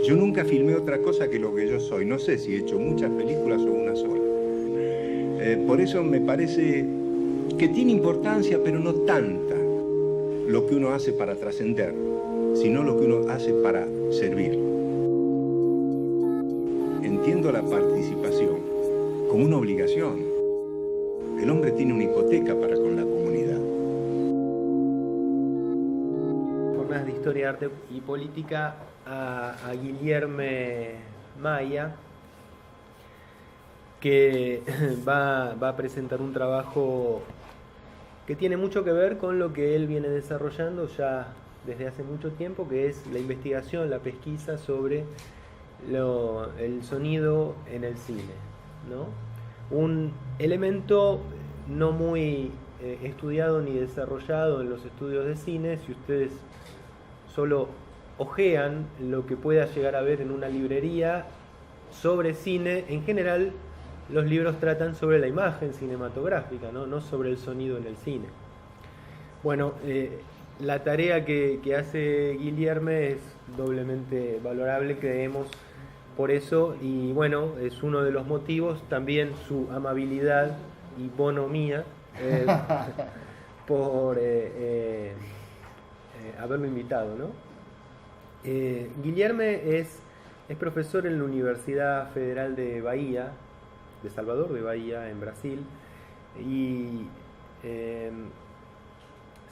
Yo nunca filmé otra cosa que lo que yo soy. No sé si he hecho muchas películas o una sola. Por eso me parece que tiene importancia, pero no tanta, lo que uno hace para trascender, sino lo que uno hace para servir. Entiendo la participación como una obligación. El hombre tiene una hipoteca para con la comunidad. Jornadas de Historia, Arte y Política a Guilherme Maia, que va a presentar un trabajo que tiene mucho que ver con lo que él viene desarrollando ya desde hace mucho tiempo, que es la investigación, la pesquisa sobre el sonido en el cine, ¿no? Un elemento no muy estudiado ni desarrollado en los estudios de cine. Si ustedes solo ojean lo que pueda llegar a ver en una librería sobre cine, en general los libros tratan sobre la imagen cinematográfica, no sobre el sonido en el cine. Bueno, la tarea que hace Guilherme es doblemente valorable, creemos, por eso, y bueno, es uno de los motivos, también su amabilidad y bonomía por haberlo invitado, ¿no? Guilherme es profesor en la Universidad Federal de Bahía, de Salvador de Bahía, en Brasil, y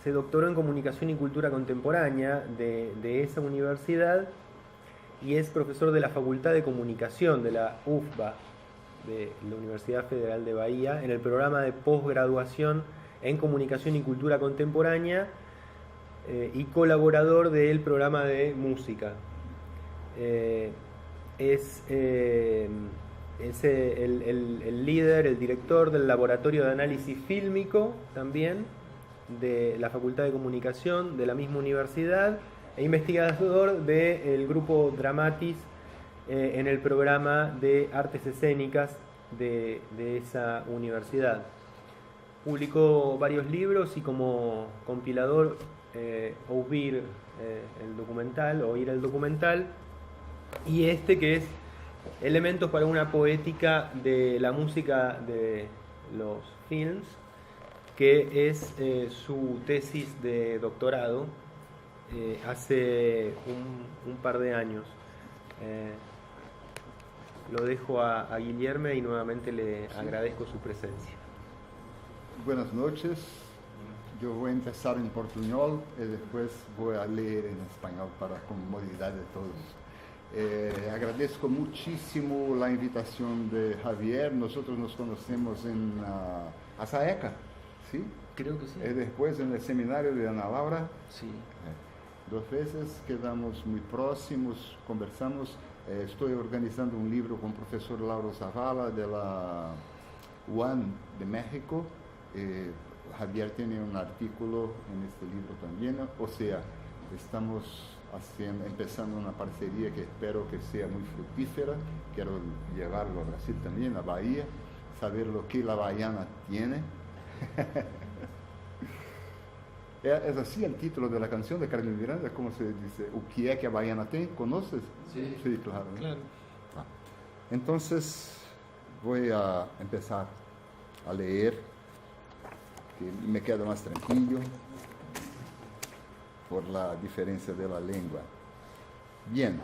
se doctoró en Comunicación y Cultura Contemporánea de esa universidad, y es profesor de la Facultad de Comunicación de la UFBA, de la Universidad Federal de Bahía, en el programa de posgraduación en Comunicación y Cultura Contemporánea, y colaborador del programa de música. Es el líder, el director del Laboratorio de Análisis Fílmico también de la Facultad de Comunicación de la misma universidad, e investigador del grupo Dramatis en el programa de Artes Escénicas de esa universidad. Publicó varios libros y como compilador Oír el documental, Oír el documental, y que es Elementos para una poética de la música de los films, que es su tesis de doctorado hace un par de años. Lo dejo a Guilherme y nuevamente le agradezco su presencia. Buenas noches. Yo voy a empezar en portuñol y después voy a leer en español para comodidad de todos. Agradezco muchísimo la invitación de Javier. Nosotros nos conocemos en Asaeca, ¿sí? Creo que sí. Y después en el seminario de Ana Laura. Sí. 2 veces, quedamos muy próximos, conversamos. Estoy organizando un libro con el profesor Lauro Zavala de la UAM de México. Javier tiene un artículo en este libro también, o sea, estamos empezando una parcería que espero que sea muy fructífera. Quiero llevarlo a Brasil también, a Bahía, saber lo que la bahiana tiene. ¿Es así el título de la canción de Carmen Miranda? ¿Cómo se dice? ¿O qué es que a bahiana tiene? ¿Conoces? Sí, sí, claro. Claro. Entonces voy a empezar a leer, que me queda más tranquilo por la diferencia de la lengua. Bien,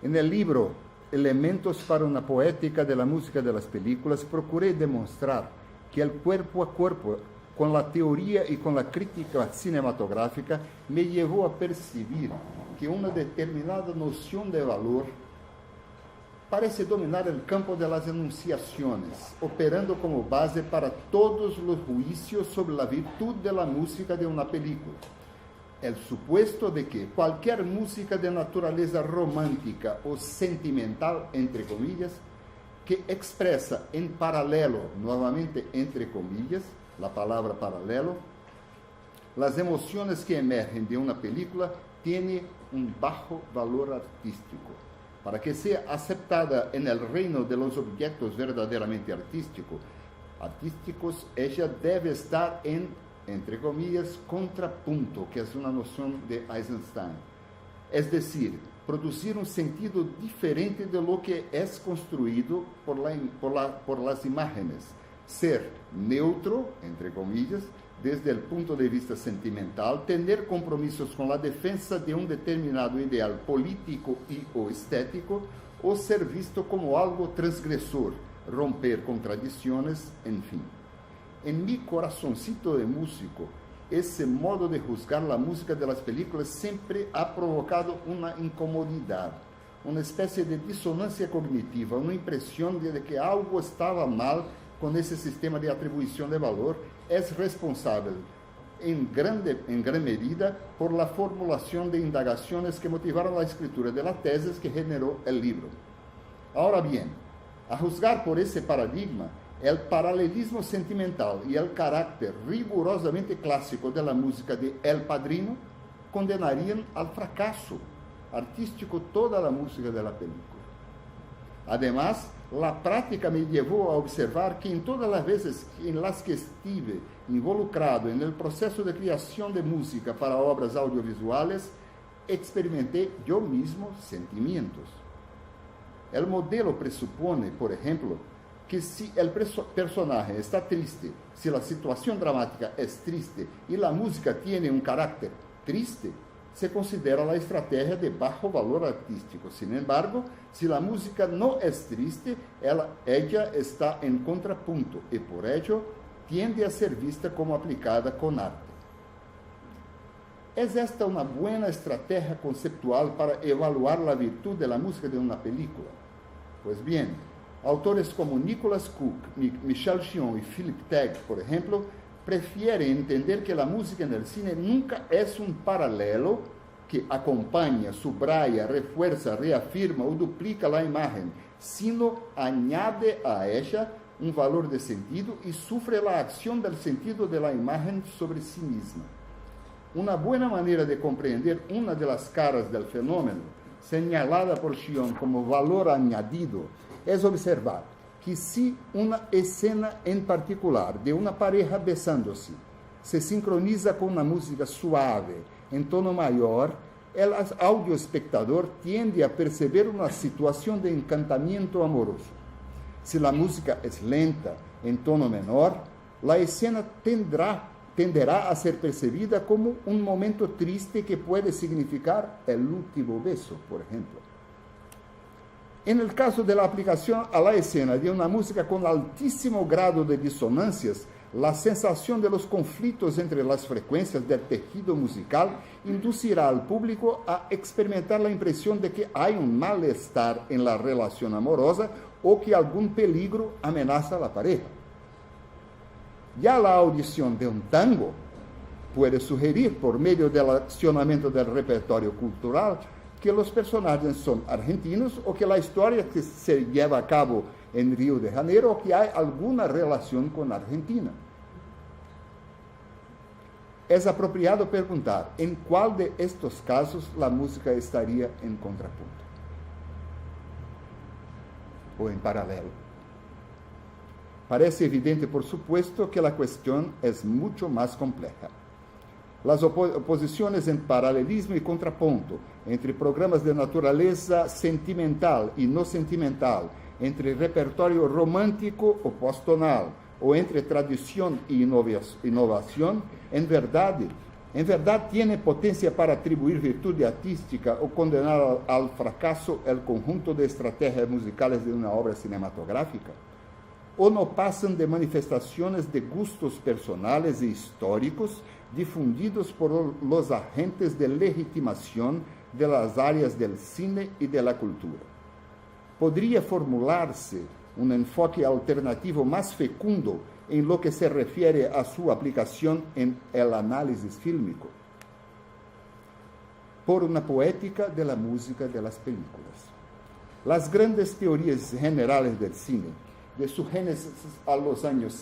en el libro Elementos para una poética de la música de las películas, procuré demostrar que el cuerpo a cuerpo con la teoría y con la crítica cinematográfica me llevó a percibir que una determinada noción de valor parece dominar el campo de las enunciaciones, operando como base para todos los juicios sobre la virtud de la música de una película. El supuesto de que cualquier música de naturaleza romántica o sentimental, entre comillas, que expresa en paralelo, nuevamente entre comillas, la palabra paralelo, las emociones que emergen de una película, tiene un bajo valor artístico. Para que sea aceptada en el reino de los objetos verdaderamente artísticos, ella debe estar en, entre comillas, contrapunto, que es una noción de Eisenstein. es decir, producir un sentido diferente de lo que es construido por las imágenes, ser neutro, entre comillas, desde el punto de vista sentimental, tener compromisos con la defensa de un determinado ideal político y o estético, o ser visto como algo transgresor, romper contradicciones, en fin. En mi corazoncito de músico, ese modo de juzgar la música de las películas siempre ha provocado una incomodidad, una especie de disonancia cognitiva, una impresión de que algo estaba mal con ese sistema de atribución de valor. Es responsable en gran medida por la formulación de indagaciones que motivaron la escritura de la tesis que generó el libro. Ahora bien, a juzgar por ese paradigma, el paralelismo sentimental y el carácter rigurosamente clásico de la música de El Padrino condenarían al fracaso artístico toda la música de la película. Además, la práctica me llevó a observar que en todas las veces en las que estuve involucrado en el proceso de creación de música para obras audiovisuales, experimenté yo mismo sentimientos. El modelo presupone, por ejemplo, que si el personaje está triste, si la situación dramática es triste y la música tiene un carácter triste, se considera la estrategia de bajo valor artístico. Sin embargo, si la música no es triste, ella está en contrapunto y por ello tiende a ser vista como aplicada con arte. ¿Es esta una buena estrategia conceptual para evaluar la virtud de la música de una película? Pues bien, autores como Nicholas Cook, Michel Chion y Philip Tegg, por ejemplo, prefieren entender que la música en el cine nunca es un paralelo que acompaña, subraya, refuerza, reafirma o duplica la imagen, sino añade a ella un valor de sentido y sufre la acción del sentido de la imagen sobre sí misma. Una buena manera de comprender una de las caras del fenómeno, señalada por Chion como valor añadido, es observar que si una escena en particular de una pareja besándose se sincroniza con una música suave, en tono mayor, el audioespectador tiende a perceber una situación de encantamiento amoroso. Si la música es lenta, en tono menor, la escena tenderá a ser percibida como un momento triste que puede significar el último beso, por ejemplo. En el caso de la aplicación a la escena de una música con altísimo grado de disonancias, la sensación de los conflictos entre las frecuencias del tejido musical inducirá al público a experimentar la impresión de que hay un malestar en la relación amorosa o que algún peligro amenaza a la pareja. Ya la audición de un tango puede sugerir, por medio del accionamiento del repertorio cultural, que los personajes son argentinos o que la historia que se lleva a cabo en Río de Janeiro o que hay alguna relación con Argentina. Es apropiado preguntar en cuál de estos casos la música estaría en contrapunto o en paralelo. Parece evidente, por supuesto, que la cuestión es mucho más compleja. Las oposiciones en paralelismo y contrapunto entre programas de naturaleza sentimental y no sentimental, entre repertorio romántico o postonal, o entre tradición y innovación, en verdad tiene potencia para atribuir virtud artística o condenar al fracaso el conjunto de estrategias musicales de una obra cinematográfica, o no pasan de manifestaciones de gustos personales e históricos difundidos por los agentes de legitimación de las áreas del cine y de la cultura. Podría formularse un enfoque alternativo más fecundo en lo que se refiere a su aplicación en el análisis fílmico, por una poética de la música de las películas. Las grandes teorías generales del cine, de su génesis a los años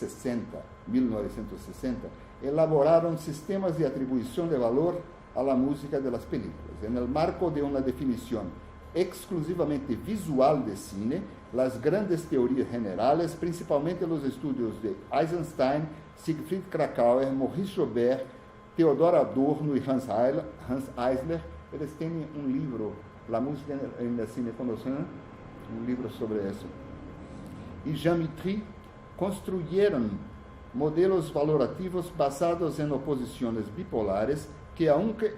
1960, elaboraron sistemas de atribución de valor a la música de las películas. En el marco de una definición exclusivamente visual de cine, las grandes teorías generales, principalmente los estudios de Eisenstein, Siegfried Kracauer, Maurice Robert, Theodor Adorno y Hans Eisler, Eles têm um livro, La música en el cine contemporáneo, um livro sobre isso. E Jean Mitry construyeron modelos valorativos basados en oposiciones bipolares que, aunque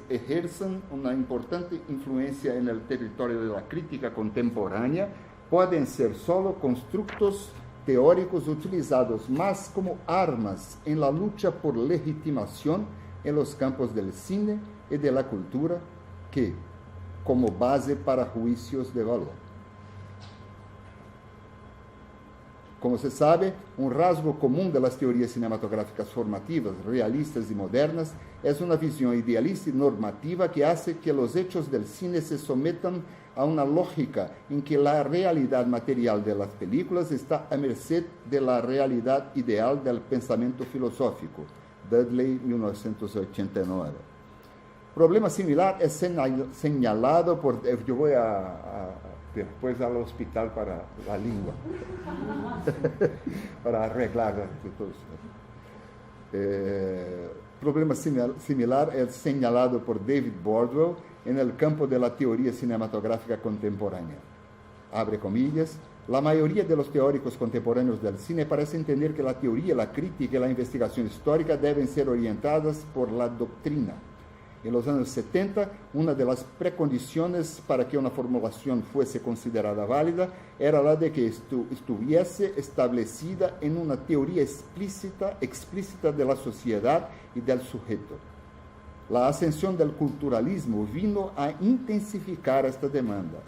ejerzan una importante influencia en el territorio de la crítica contemporánea, pueden ser solo constructos teóricos utilizados más como armas en la lucha por legitimación en los campos del cine y de la cultura que como base para juicios de valor. Como se sabe, un rasgo común de las teorías cinematográficas formativas, realistas y modernas es una visión idealista y normativa que hace que los hechos del cine se sometan a una lógica en que la realidad material de las películas está a merced de la realidad ideal del pensamiento filosófico. Dudley, 1989. Problema similar es señalado por... Yo voy después al hospital para la lengua, para arreglar todo eso. Problema similar es señalado por David Bordwell en el campo de la teoría cinematográfica contemporánea. Abre comillas, la mayoría de los teóricos contemporáneos del cine parece entender que la teoría, la crítica y la investigación histórica deben ser orientadas por la doctrina. En los años 70, una de las precondiciones para que una formulación fuese considerada válida era la de que estuviese establecida en una teoría explícita de la sociedad y del sujeto. La ascensión del culturalismo vino a intensificar esta demanda.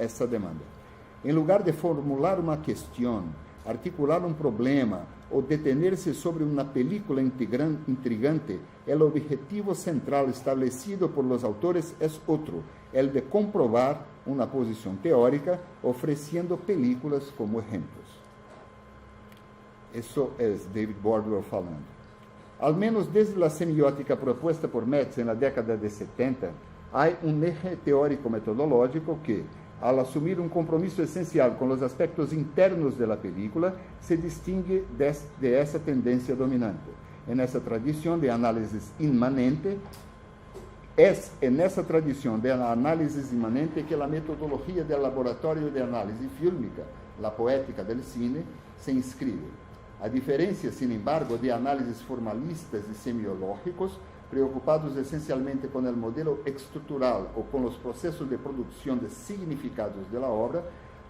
En lugar de formular una cuestión, articular un problema o detenerse sobre una película intrigante, el objetivo central establecido por los autores es otro, el de comprobar una posición teórica ofreciendo películas como ejemplos. Eso es David Bordwell falando. Al menos desde la semiótica propuesta por Metz en la década de 70, hay un eje teórico-metodológico que, al asumir un compromiso esencial con los aspectos internos de la película, se distingue de esa tendencia dominante. En esa tradición de análisis inmanente, es en esa tradición de análisis inmanente que la metodología del laboratorio de análisis fílmica, la poética del cine, se inscribe. A diferencia, sin embargo, de análisis formalistas y semiológicos, preocupados esencialmente con el modelo estructural o con los procesos de producción de significados de la obra,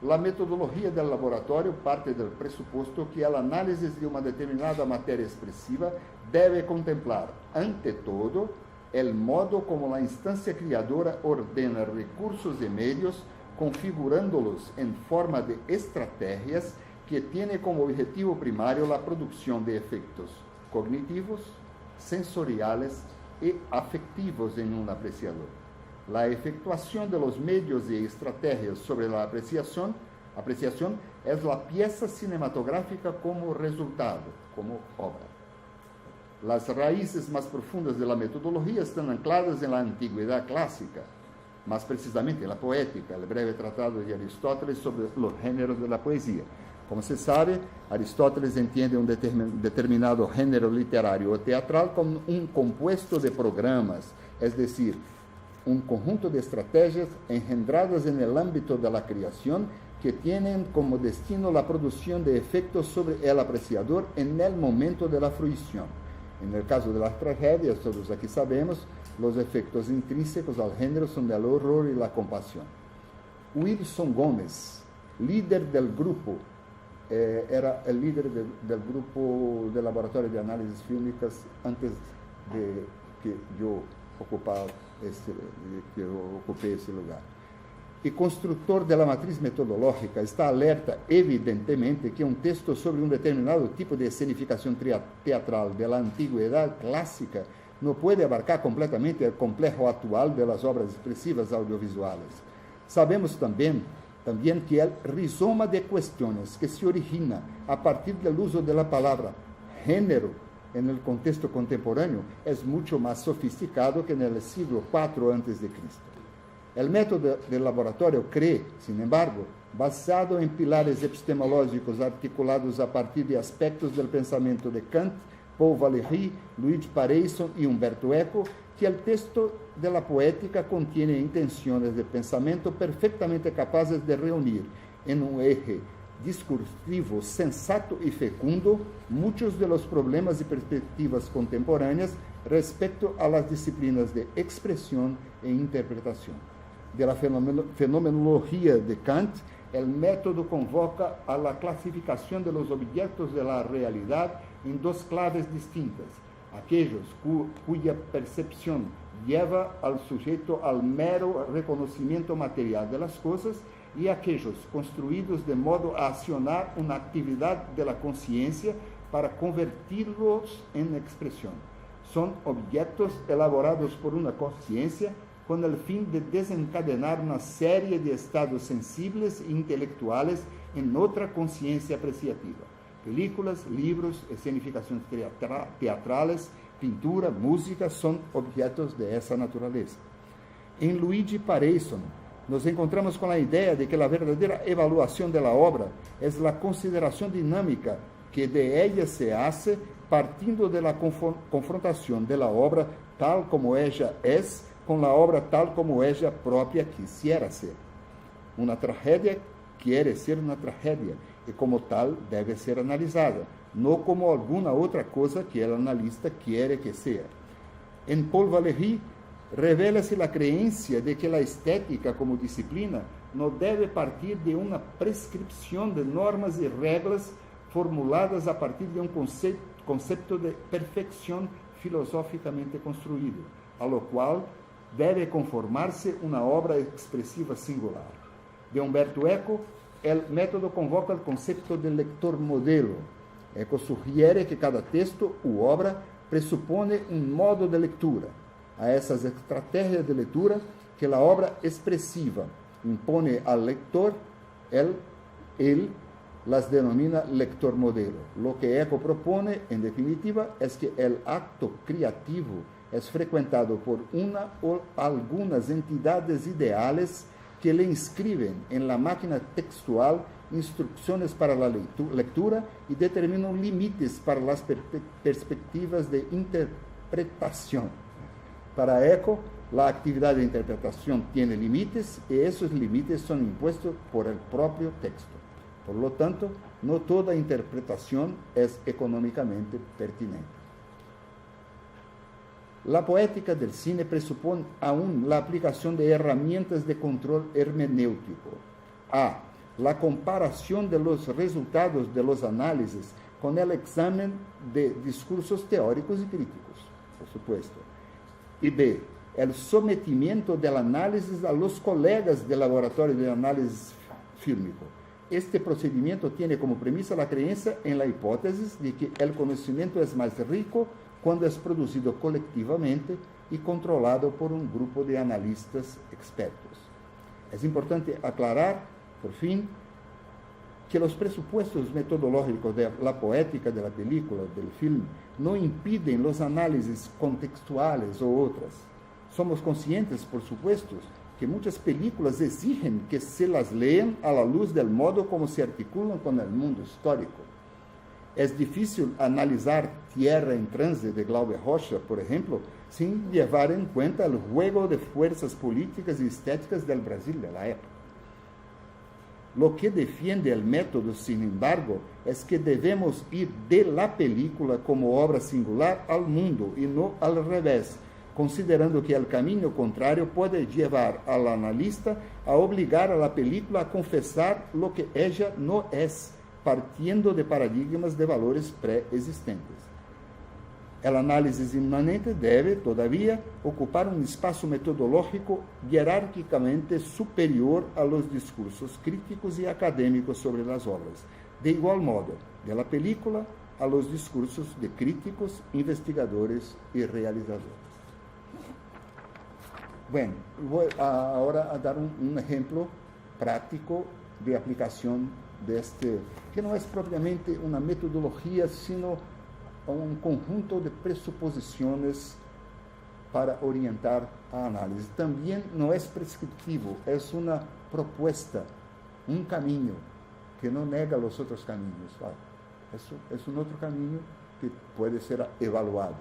la metodología del laboratorio parte del presupuesto que el análisis de una determinada materia expresiva debe contemplar, ante todo, el modo como la instancia creadora ordena recursos y medios, configurándolos en forma de estrategias que tiene como objetivo primario la producción de efectos cognitivos, sensoriales y afectivos en un apreciador. La efectuación de los medios y estrategias sobre la apreciación es la pieza cinematográfica como resultado, como obra. Las raíces más profundas de la metodología están ancladas en la antigüedad clásica, más precisamente en la poética, el breve tratado de Aristóteles sobre los géneros de la poesía. Como se sabe, Aristóteles entiende un determinado género literario o teatral como un compuesto de programas, es decir, un conjunto de estrategias engendradas en el ámbito de la creación que tienen como destino la producción de efectos sobre el apreciador en el momento de la fruición. En el caso de las tragedias, todos aquí sabemos, los efectos intrínsecos al género son el horror y la compasión. Wilson Gómez, líder del grupo, era el líder del grupo de laboratorio de análisis fílmicas antes de que yo ocupé ese lugar. Y constructor de la matriz metodológica, está alerta evidentemente que un texto sobre un determinado tipo de escenificación teatral de la antigüedad clásica no puede abarcar completamente el complejo actual de las obras expresivas audiovisuales. Sabemos también que el rizoma de cuestiones que se origina a partir del uso de la palabra género en el contexto contemporáneo es mucho más sofisticado que en el siglo IV a.C. El método del laboratorio cree, sin embargo, basado en pilares epistemológicos articulados a partir de aspectos del pensamiento de Kant, Paul Valéry, Luigi Pareison y Umberto Eco, que el texto de la poética contiene intenciones de pensamiento perfectamente capaces de reunir en un eje discursivo sensato y fecundo muchos de los problemas y perspectivas contemporáneas respecto a las disciplinas de expresión e interpretación. De la fenomenología de Kant, el método convoca a la clasificación de los objetos de la realidad en dos claves distintas: aquellos cuya percepción lleva al sujeto al mero reconocimiento material de las cosas, y aquellos construidos de modo a accionar una actividad de la conciencia para convertirlos en expresión. Son objetos elaborados por una conciencia con el fin de desencadenar una serie de estados sensibles e intelectuales en otra conciencia apreciativa. Películas, libros, escenificaciones teatrales, pintura, música son objetos de esa naturaleza. En Luigi Pareison, nos encontramos con la idea de que la verdadera evaluación de la obra es la consideración dinámica que de ella se hace partiendo de la confrontación de la obra tal como ella es con la obra tal como ella propia quisiera ser. Una tragedia quiere ser una tragedia y como tal debe ser analizada, no como alguna otra cosa que el analista quiere que sea. En Paul Valéry revela-se la creencia de que la estética como disciplina no debe partir de una prescripción de normas y reglas formuladas a partir de un concepto de perfección filosóficamente construido, a lo cual debe conformarse una obra expresiva singular. De Umberto Eco, el método convoca el concepto de lector modelo. Eco sugiere que cada texto u obra presupone un modo de lectura. A essas estratégias de leitura que a obra expressiva impõe ao lector, ele las denomina lector modelo. Lo que Eco propone, en definitiva, es que el acto creativo es frecuentado por una o algunas entidades ideales que le inscriben en la máquina textual instrucciones para la lectura y determinan límites para las perspectivas de interpretación. Para Eco, la actividad de interpretación tiene límites y esos límites son impuestos por el propio texto. Por lo tanto, no toda interpretación es económicamente pertinente. La poética del cine presupone aún la aplicación de herramientas de control hermenéutico. A. La comparación de los resultados de los análisis con el examen de discursos teóricos y críticos, por supuesto. Y B. El sometimiento del análisis a los colegas del laboratorio de análisis fílmico. Este procedimiento tiene como premisa la creencia en la hipótesis de que el conocimiento es más rico cuando es producido colectivamente y controlado por un grupo de analistas expertos. Es importante aclarar, por fin, que los presupuestos metodológicos de la poética de la película, del film, no impiden los análisis contextuales o otras. Somos conscientes, por supuesto, que muchas películas exigen que se las lean a la luz del modo como se articulan con el mundo histórico. Es difícil analizar Tierra en Trance de Glauber Rocha, por ejemplo, sin llevar en cuenta el juego de fuerzas políticas y estéticas del Brasil de la época. Lo que defiende el método, sin embargo, es que debemos ir de la película como obra singular al mundo y no al revés, considerando que el camino contrario puede llevar al analista a obligar a la película a confesar lo que ella no es, partiendo de paradigmas de valores preexistentes. El análisis inmanente debe, todavía, ocupar un espacio metodológico jerárquicamente superior a los discursos críticos y académicos sobre las obras. De igual modo, de la película a los discursos de críticos, investigadores y realizadores. Bueno, voy ahora a dar un ejemplo práctico de aplicación de este, que no es propiamente una metodología, sino un conjunto de presuposiciones para orientar a análisis. También no es prescriptivo, es una propuesta, un camino que no nega los otros caminos. Eso es un otro camino que puede ser evaluado.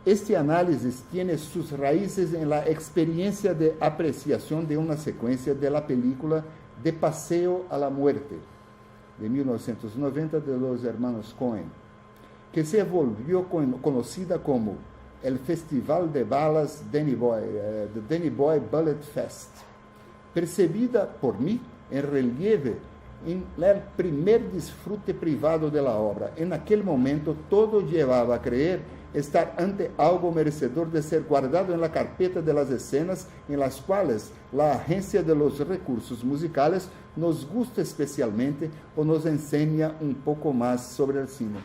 Este análisis tiene sus raíces en la experiencia de apreciación de una secuencia de la película De Paseo a la Muerte, de 1990, de los hermanos Coen, que se volvió conocida como el Festival de Balas Danny Boy, the Danny Boy Bullet Fest, percibida por mí en relieve en el primer disfrute privado de la obra. En aquel momento todo llevaba a creer estar ante algo merecedor de ser guardado en la carpeta de las escenas en las cuales la agencia de los recursos musicales nos gusta especialmente o nos enseña un poco más sobre el cine.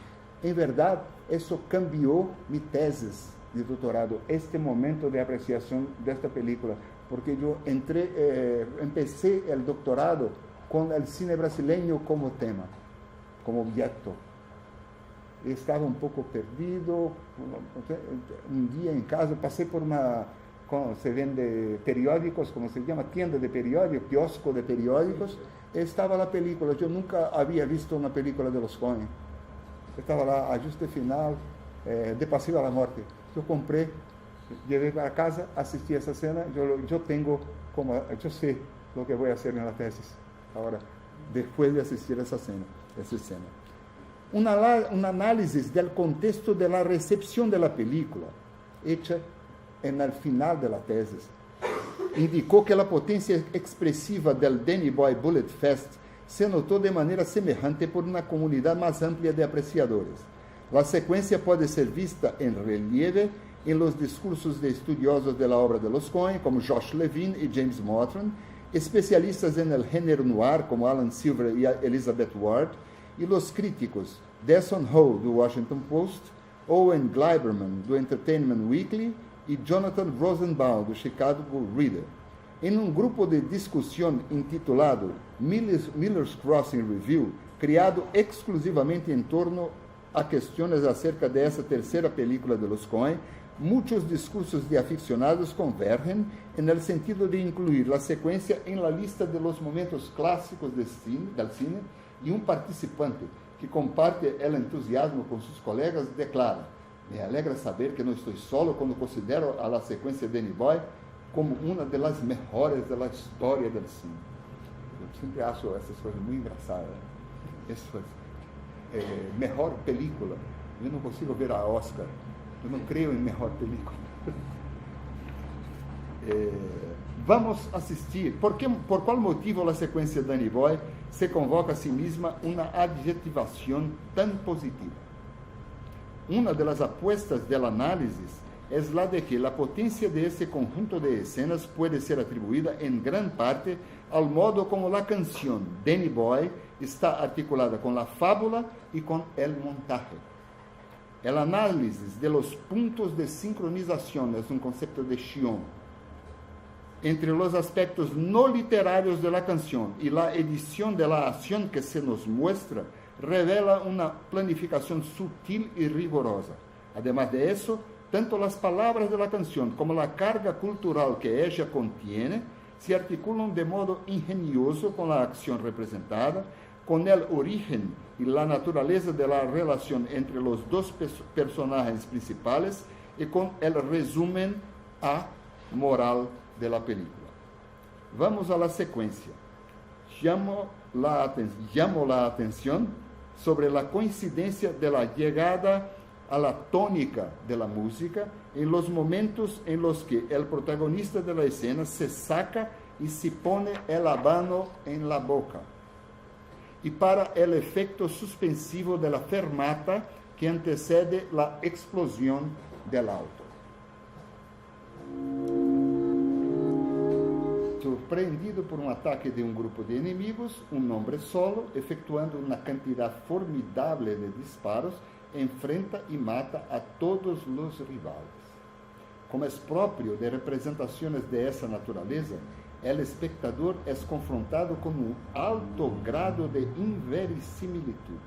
En verdad, eso cambió mi tesis de doctorado, este momento de apreciación de esta película, porque yo empecé el doctorado con el cine brasileño como tema, como objeto. Estaba un poco perdido. Un día en casa pasé por se vende periódicos, como se llama, tienda de periódicos, kiosco de periódicos. Estaba la película. Yo nunca había visto una película de los Coen. Estaba lá, Ajuste Final, De Paseo a la Muerte. Yo compré, llevé para casa, asistí a esa escena. Yo sé lo que voy a hacer en la tesis ahora, después de asistir a esa escena. Un análisis del contexto de la recepción de la película, hecha en el final de la tesis, indicó que la potencia expresiva del Danny Boy Bullet Fest se notó de manera semejante por una comunidad más amplia de apreciadores. La secuencia puede ser vista en relieve en los discursos de estudiosos de la obra de los Coen, como Josh Levine y James Mottram, especialistas en el género noir, como Alan Silver y Elizabeth Ward, y los críticos Desson Ho, do Washington Post, Owen Gleiberman, do Entertainment Weekly, y Jonathan Rosenbaum, do Chicago Reader. En un grupo de discusión intitulado Miller's Crossing Review, criado exclusivamente en torno a cuestiones acerca de esa tercera película de los Coen, muchos discursos de aficionados convergen en el sentido de incluir la secuencia en la lista de los momentos clásicos del cine, y un participante que comparte el entusiasmo con sus colegas declara: me alegra saber que no estoy solo cuando considero a la secuencia de Danny Boy como una de las mejores de la historia del cine. Yo siempre hago esas cosas muy engraçadas. Eso es mejor película. Yo no consigo ver a Oscar. Yo no creo en mejor película. Vamos a asistir. ¿Por cuál motivo la secuencia de Danny Boy se convoca a sí misma una adjetivación tan positiva? Una de las apuestas del análisis es la de que la potencia de ese conjunto de escenas puede ser atribuida en gran parte al modo como la canción Danny Boy está articulada con la fábula y con el montaje. El análisis de los puntos de sincronización es un concepto de Chion entre los aspectos no literarios de la canción y la edición de la acción que se nos muestra, revela una planificación sutil y rigurosa. Además de eso, tanto las palabras de la canción como la carga cultural que ella contiene se articulan de modo ingenioso con la acción representada, con el origen y la naturaleza de la relación entre los dos personajes principales y con el resumen moral de la película. Vamos a la secuencia. Llamo la atención sobre la coincidencia de la llegada a la tónica de la música en los momentos en los que el protagonista de la escena se saca y se pone el habano en la boca, y para el efecto suspensivo de la fermata que antecede la explosión del auto. Sorprendido por un ataque de un grupo de enemigos, un hombre solo, efectuando una cantidad formidable de disparos, enfrenta y mata a todos los rivales. Como es propio de representaciones de esa naturaleza, el espectador es confrontado con un alto grado de inverosimilitud.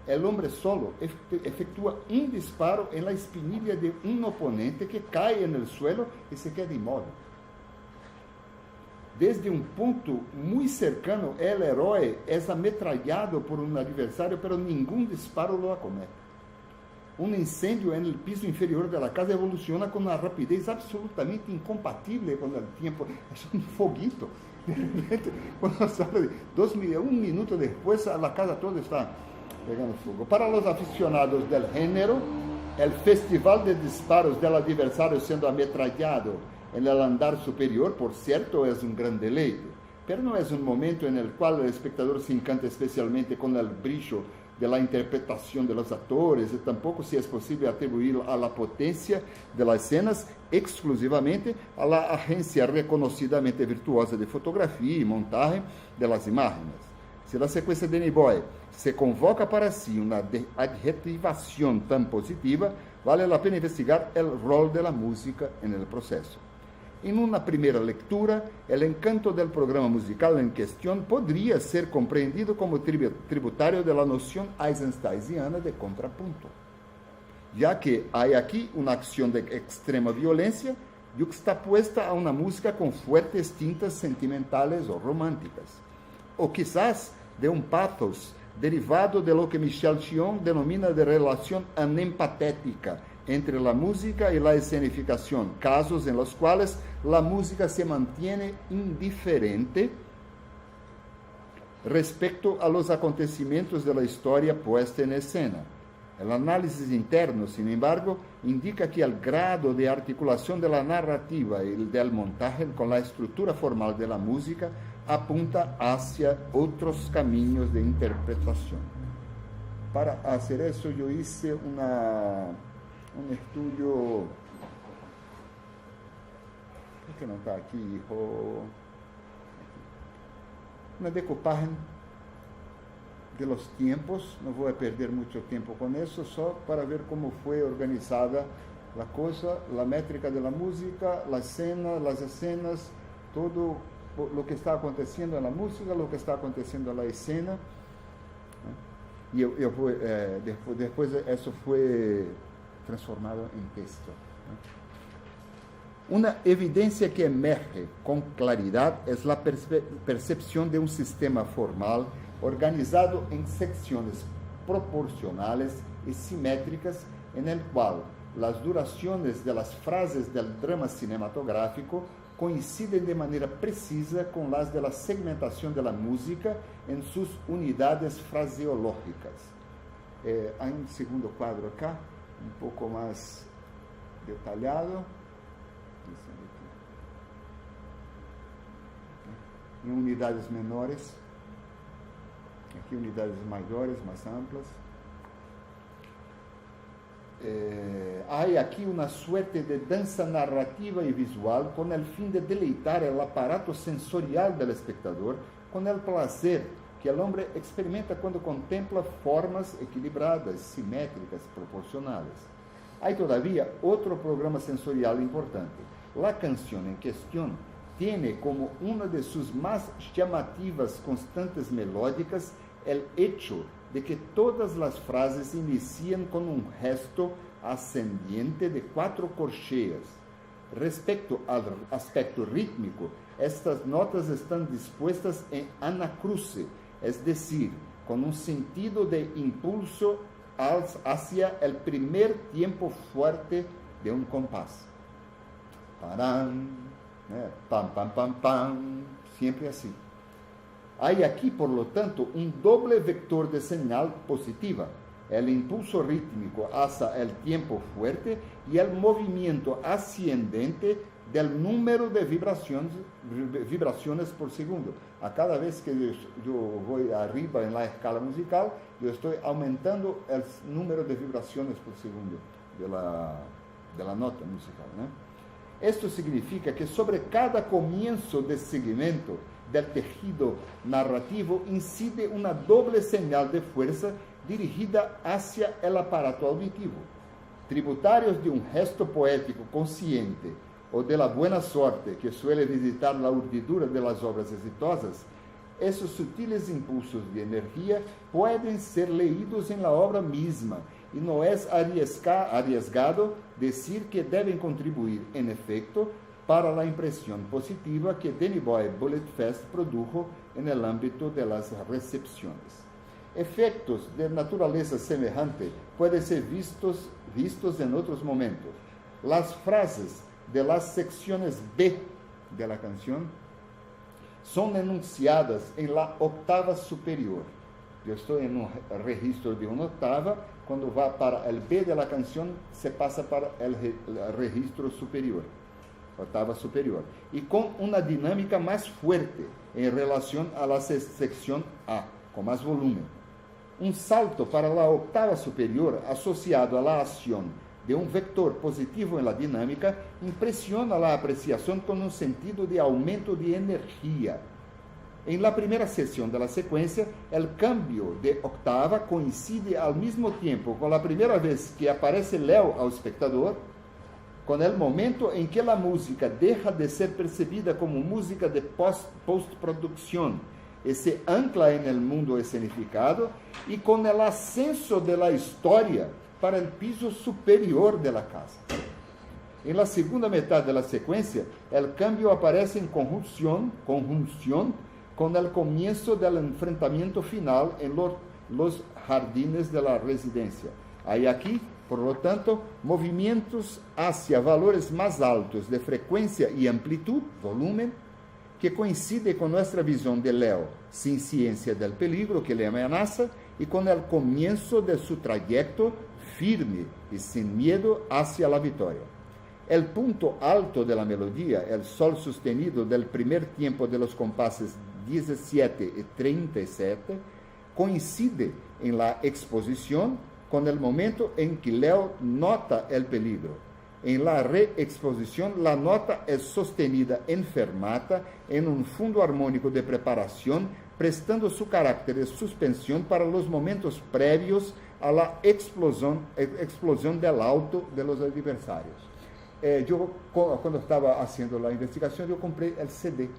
El hombre solo efectúa un disparo en la espinilla de un oponente que cae en el suelo y se queda inmóvil. desde um ponto muito cercano, o herói é ametralhado por um adversário, pero nenhum disparo lo acomete. Um incêndio no piso inferior da casa evoluciona com uma rapidez absolutamente incompatível com o tempo. É um foguito. De repente, quando sale 1 minuto depois, a casa toda está pegando fogo. Para os aficionados do gênero, o festival de disparos do adversário sendo ametralhado en el andar superior, por cierto, es un gran deleite, pero no es un momento en el cual el espectador se encanta especialmente con el brillo de la interpretación de los actores, y tampoco si es posible atribuir a la potencia de las escenas exclusivamente a la agencia reconocidamente virtuosa de fotografía y montaje de las imágenes. Si la secuencia de Danny Boy se convoca para sí una adjetivación tan positiva, vale la pena investigar el rol de la música en el proceso. En una primera lectura, el encanto del programa musical en cuestión podría ser comprendido como tributario de la noción eisensteiniana de contrapunto, ya que hay aquí una acción de extrema violencia yuxtapuesta a una música con fuertes tintas sentimentales o románticas, o quizás de un pathos derivado de lo que Michel Chion denomina de relación anempatética entre la música y la escenificación, casos en los cuales la música se mantiene indiferente respecto a los acontecimientos de la historia puesta en escena. El análisis interno, sin embargo, indica que el grado de articulación de la narrativa y el del montaje con la estructura formal de la música apunta hacia otros caminos de interpretación. Para hacer eso yo hice un estudio. ¿Por qué no está aquí, hijo? Una decoupagem de los tiempos. No voy a perder mucho tiempo con eso, solo para ver cómo fue organizada la cosa, la métrica de la música, la escena, las escenas, todo lo que está aconteciendo en la música, lo que está aconteciendo en la escena. Y después eso fue transformado en texto. Una evidencia que emerge con claridad es la percepción de un sistema formal organizado en secciones proporcionales y simétricas en el cual las duraciones de las frases del drama cinematográfico coinciden de manera precisa con las de la segmentación de la música en sus unidades fraseológicas. Hay un segundo cuadro acá, un poco más detallado. En unidades menores, aquí unidades mayores, más amplias. Hay aquí una suerte de danza narrativa y visual con el fin de deleitar el aparato sensorial del espectador con el placer que el hombre experimenta cuando contempla formas equilibradas, simétricas, proporcionales. Hay todavía otro programa sensorial importante. La canción en cuestión tiene como una de sus más llamativas constantes melódicas el hecho de que todas las frases inician con un gesto ascendiente de 4 corcheas. Respecto al aspecto rítmico, estas notas están dispuestas en anacruce, es decir, con un sentido de impulso hacia el primer tiempo fuerte de un compás. Parán, pam, pam, pam, pam, siempre así. Hay aquí, por lo tanto, un doble vector de señal positiva, el impulso rítmico hacia el tiempo fuerte y el movimiento ascendente del número de vibraciones por segundo. A cada vez que yo voy arriba en la escala musical, yo estoy aumentando el número de vibraciones por segundo de la nota musical, ¿no? Esto significa que sobre cada comienzo de segmento del tejido narrativo incide una doble señal de fuerza dirigida hacia el aparato auditivo. Tributarios de un gesto poético consciente o de la buena suerte que suele visitar la urdidura de las obras exitosas, esos sutiles impulsos de energía pueden ser leídos en la obra misma y no es arriesgado decir que deben contribuir, en efecto, para la impresión positiva que Danny Boy Bullet Fest produjo en el ámbito de las recepciones. Efectos de naturaleza semejante pueden ser vistos en otros momentos. Las frases de las secciones B de la canción son enunciadas en la octava superior. Yo estoy en un registro de una octava, cuando va para el B de la canción se pasa para el registro superior, octava superior, y con una dinámica más fuerte en relación a la sección A, con más volumen. Un salto para la octava superior asociado a la acción de un vector positivo en la dinámica impresiona la apreciación con un sentido de aumento de energía. En la primera sección de la secuencia, el cambio de octava coincide al mismo tiempo con la primera vez que aparece Leo al espectador, con el momento en que la música deja de ser percibida como música de postproducción y se ancla en el mundo escenificado, y con el ascenso de la historia para el piso superior de la casa. En la segunda mitad de la secuencia, el cambio aparece en conjunción con el comienzo del enfrentamiento final en los jardines de la residencia. Hay aquí, por lo tanto, movimientos hacia valores más altos de frecuencia y amplitud, volumen, que coincide con nuestra visión de Leo, sin ciencia del peligro que le amenaza, y con el comienzo de su trayecto firme y sin miedo hacia la victoria. El punto alto de la melodía, el sol sostenido del primer tiempo de los compases 17 y 37, coincide en la exposición con el momento en que Leo nota el peligro. En la reexposición, la nota es sostenida en fermata en un fondo armónico de preparación, prestando su carácter de suspensión para los momentos previos a la explosión del auto de los adversarios. Yo, cuando estaba haciendo la investigación, yo compré el CD,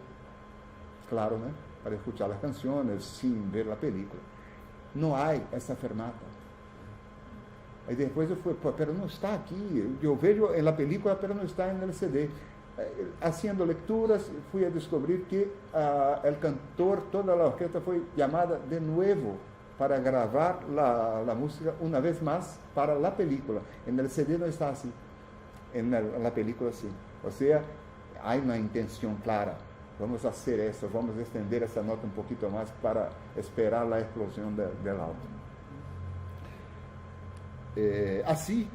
claro, ¿no? Para escuchar las canciones sin ver la película. No hay esa fermata. Y después yo fui, pero no está aquí. Yo veo en la película, pero no está en el CD. Haciendo lecturas, fui a descubrir que el cantor, toda la orquesta fue llamada de nuevo para grabar la música una vez más para la película. En el CD no está así, en la película sí. O sea, hay una intención clara. Vamos a hacer eso, vamos a extender esa nota un poquito más para esperar la explosión del auto. Así,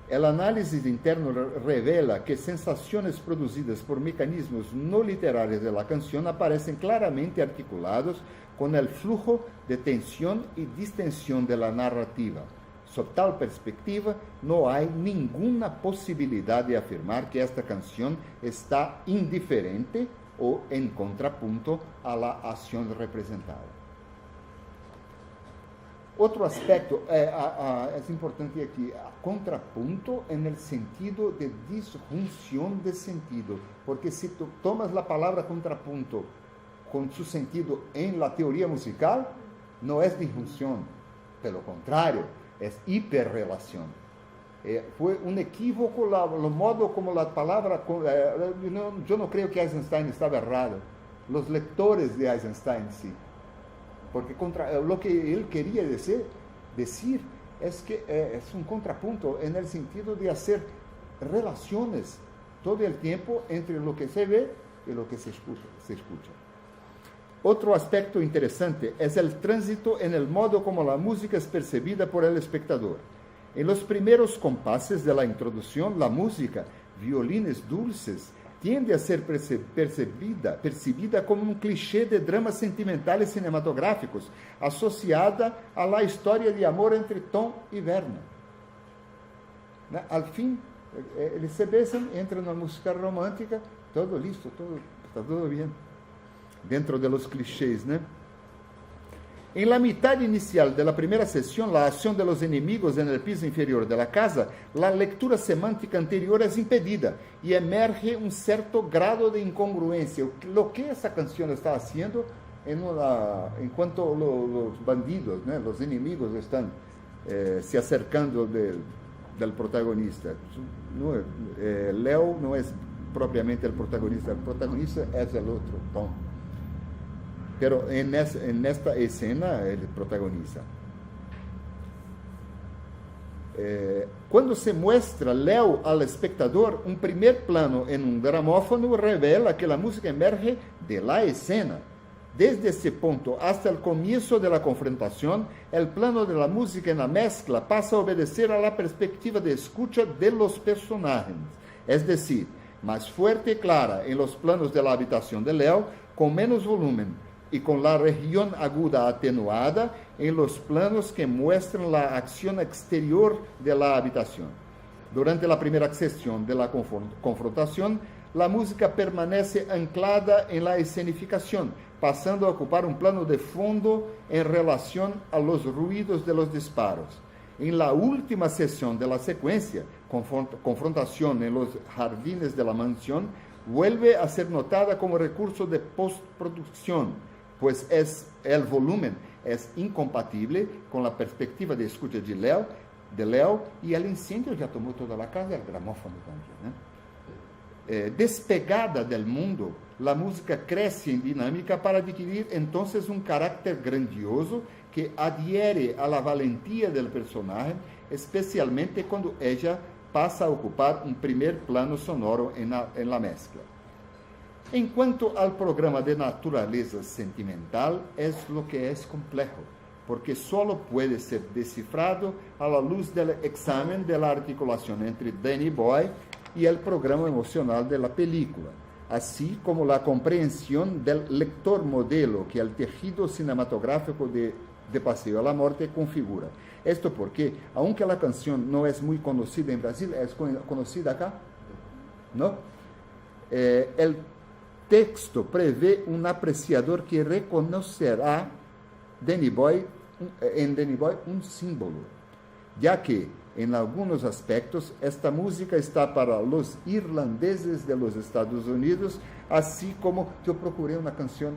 el análisis interno revela que sensaciones producidas por mecanismos no literarios de la canción aparecen claramente articulados con el flujo de tensión y distensión de la narrativa. Sob tal perspectiva, no hay ninguna posibilidad de afirmar que esta canción está indiferente o en contrapunto a la acción representada. Otro aspecto es importante aquí, contrapunto en el sentido de disjunción de sentido, porque si tú tomas la palabra contrapunto con su sentido en la teoría musical, no es disjunción, de lo contrario, es hiperrelación. Fue un equívoco el modo como la palabra, yo no creo que Eisenstein estaba errado, los lectores de Eisenstein sí. Porque lo que él quería decir es que es un contrapunto en el sentido de hacer relaciones todo el tiempo entre lo que se ve y lo que se escucha. Otro aspecto interesante es el tránsito en el modo como la música es percibida por el espectador. En los primeros compases de la introducción, la música, violines dulces, tiende a ser percibida como un cliché de dramas sentimentales cinematográficos, asociada a la historia de amor entre Tom y Verna. Al fin, eles se besan, entran en una música romántica, todo listo, está todo bien, dentro de los clichés, ¿no? En la mitad inicial de la primera sesión, la acción de los enemigos en el piso inferior de la casa, la lectura semántica anterior es impedida y emerge un cierto grado de incongruencia. Lo que esa canción está haciendo en cuanto los bandidos, ¿no? Los enemigos están se acercando del protagonista. Leo no es propiamente el protagonista es el otro, Tom. Pero en esta escena, el protagonista. Cuando se muestra Leo al espectador, un primer plano en un gramófono revela que la música emerge de la escena. Desde ese punto hasta el comienzo de la confrontación, el plano de la música en la mezcla pasa a obedecer a la perspectiva de escucha de los personajes, es decir, más fuerte y clara en los planos de la habitación de Leo, con menos volumen, y con la región aguda atenuada en los planos que muestran la acción exterior de la habitación. Durante la primera sesión de la confrontación, la música permanece anclada en la escenificación, pasando a ocupar un plano de fondo en relación a los ruidos de los disparos. En la última sesión de la secuencia, confrontación en los jardines de la mansión, vuelve a ser notada como recurso de postproducción, pues el volumen es incompatible con la perspectiva de escucha de Leo, y el incendio ya tomó toda la casa, el gramófono también, ¿no? Despegada del mundo, la música crece en dinámica para adquirir entonces un carácter grandioso que adhiere a la valentía del personaje, especialmente cuando ella pasa a ocupar un primer plano sonoro en la mezcla. En cuanto al programa de naturaleza sentimental, es lo que es complejo, porque solo puede ser descifrado a la luz del examen de la articulación entre Danny Boy y el programa emocional de la película, así como la comprensión del lector modelo que el tejido cinematográfico de Paseo a la Muerte configura. Esto porque, aunque la canción no es muy conocida en Brasil, ¿es conocida acá? ¿No? El texto prevé un apreciador que reconocerá en Danny Boy un símbolo, ya que en algunos aspectos esta música está para los irlandeses de los Estados Unidos, así como yo procuré una canción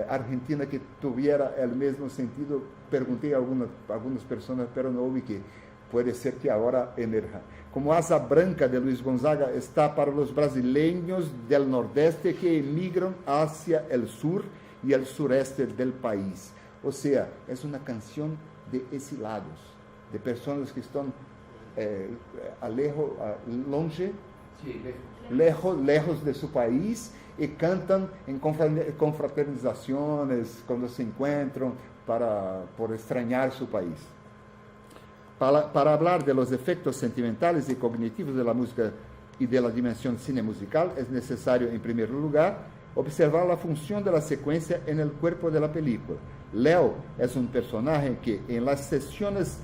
argentina que tuviera el mismo sentido. Pregunté a algunas personas, pero no ubiqué. Puede ser que ahora emerja. Como Asa Branca de Luis Gonzaga está para los brasileños del nordeste que emigran hacia el sur y el sureste del país. O sea, es una canción de exilados, de personas que están lejos de su país y cantan en confraternizaciones cuando se encuentran por extrañar su país. Para hablar de los efectos sentimentales y cognitivos de la música y de la dimensión cinemusical, es necesario, en primer lugar, observar la función de la secuencia en el cuerpo de la película. Leo es un personaje que, en las secciones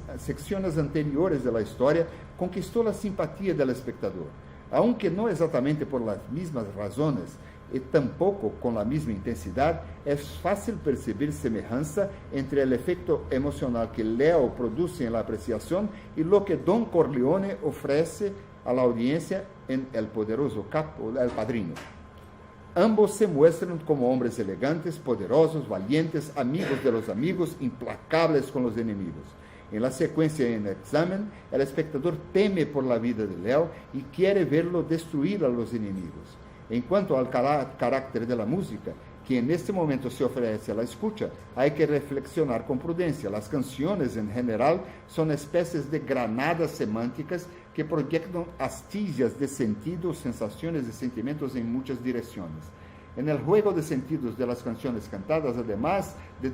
anteriores de la historia, conquistó la simpatía del espectador, aunque no exactamente por las mismas razones, y tampoco con la misma intensidad. Es fácil percibir semejanza entre el efecto emocional que Leo produce en la apreciación y lo que Don Corleone ofrece a la audiencia en El poderoso capo, El Padrino. Ambos se muestran como hombres elegantes, poderosos, valientes, amigos de los amigos, implacables con los enemigos. En la secuencia en examen, el espectador teme por la vida de Leo y quiere verlo destruir a los enemigos. En cuanto al carácter de la música, que en este momento se ofrece a la escucha, hay que reflexionar con prudencia. Las canciones en general son especies de granadas semánticas que proyectan astillas de sentidos, sensaciones y sentimientos en muchas direcciones. En el juego de sentidos de las canciones cantadas, además de